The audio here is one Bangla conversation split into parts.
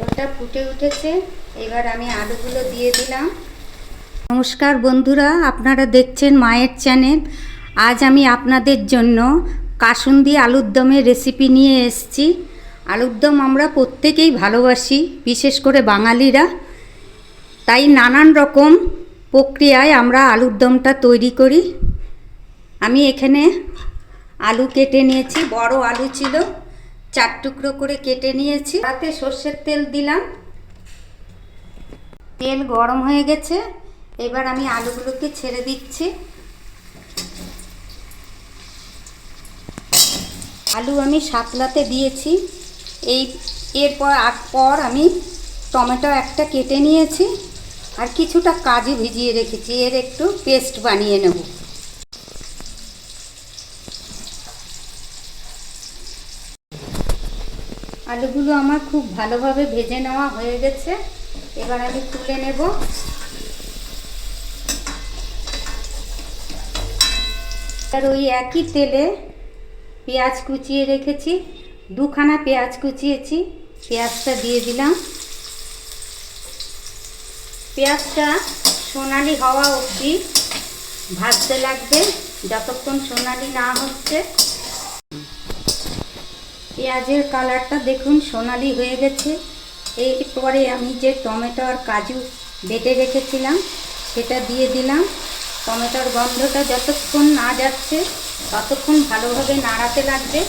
ঝোলটা ফুটে উঠেছে, এবার আমি আলুগুলো দিয়ে দিলাম। নমস্কার বন্ধুরা, আপনারা দেখছেন মায়ের চ্যানেল। আজ আমি আপনাদের জন্য কাসুন্দি আলুর দমের রেসিপি নিয়ে এসেছি। আলুর দম আমরা প্রত্যেকেই ভালোবাসি, বিশেষ করে বাঙালিরা। তাই নানান রকম প্রক্রিয়ায় আমরা আলুর দমটা তৈরি করি। আমি এখানে আলু কেটে নিয়েছি, বড় আলু ছিল, 4 টুকরো করে কেটে নিয়েছি। তাতে সর্ষের তেল দিলাম। তেল গরম হয়ে গেছে, এবার আমি আলুগুলোকে ছেড়ে দিচ্ছি। আলু আমি সাতলাতে দিয়েছি। এরপর আমি টমেটো একটা কেটে নিয়েছি, আর কিছুটা কাজু ভিজিয়ে রেখেছি। এর একটু পেস্ট বানিয়ে নেব। আলুগুলো আমার খুব ভালোভাবে ভেজে নেওয়া হয়ে গেছে, এবার আমি তুলে নেব। আর ওই একই তেলে পেঁয়াজ কুচিয়ে রেখেছি, 2খানা পেঁয়াজ কুচিয়েছি, পেঁয়াজটা দিয়ে দিলাম। পেঁয়াজটা সোনালি হওয়া অবধি ভাজতে লাগবে, যতক্ষণ সোনালি না হচ্ছে। পেঁয়াজের কালারটা দেখুন সোনালি হয়ে গেছে। এরপরে আমি যে টমেটো আর কাজু বেটে রেখেছিলাম সেটা দিয়ে দিলাম। টমেটোর গন্ধটা যতক্ষণ না যাচ্ছে ততক্ষণ ভালোভাবে নাড়াতে লাগবে।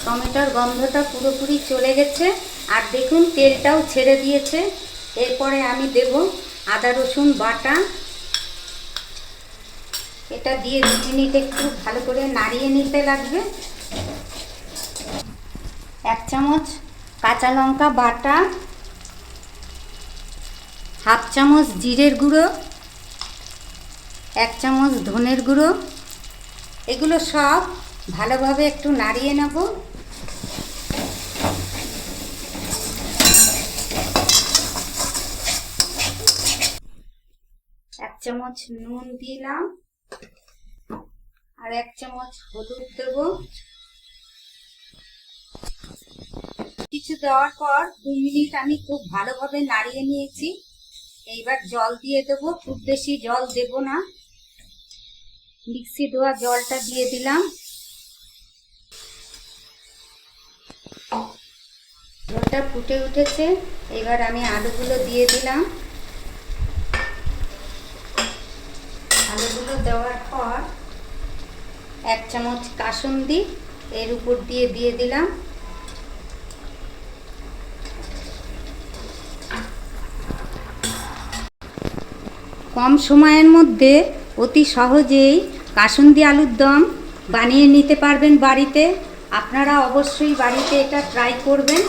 টমেটোর গন্ধটা পুরোপুরি চলে গেছে, আর দেখুন তেলটাও ছেড়ে দিয়েছে। এরপরে আমি দেব আদা রসুন বাটা। এটা দিয়ে 2 মিনিট একটু ভালো করে নাড়িয়ে নিতে লাগবে। 1 চামচ কাঁচা লঙ্কা বাটা, 1/2 চামচ জিরের গুঁড়ো, 1 চামচ ধনের গুঁড়ো। এগুলো সব ভালোভাবে একটু নাড়িয়ে নেব। 1 চামচ নুন দিলাম, আর 1 চামচ হলুদ দেব। কিছু দেওয়ার পর 2 মিনিট আমি খুব ভালোভাবে নাড়িয়ে নিয়েছি। এইবার জল দিয়ে দেব, খুব বেশি জল দেব না। মিক্সি ধোয়া জলটা দিয়ে দিলাম। জলটা ফুটে উঠেছে, এবার আমি আলুগুলো দিয়ে দিলাম। আলুগুলো দেওয়ার পর 1 চামচ কাসুন্দি এর উপর দিয়ে দিলাম। কম সময়ের মধ্যে অতি সহজেই কাসুন্দি আলুর দম বানিয়ে নিতে পারবেন বাড়িতে। আপনারা অবশ্যই বাড়িতে এটা ট্রাই করবেন।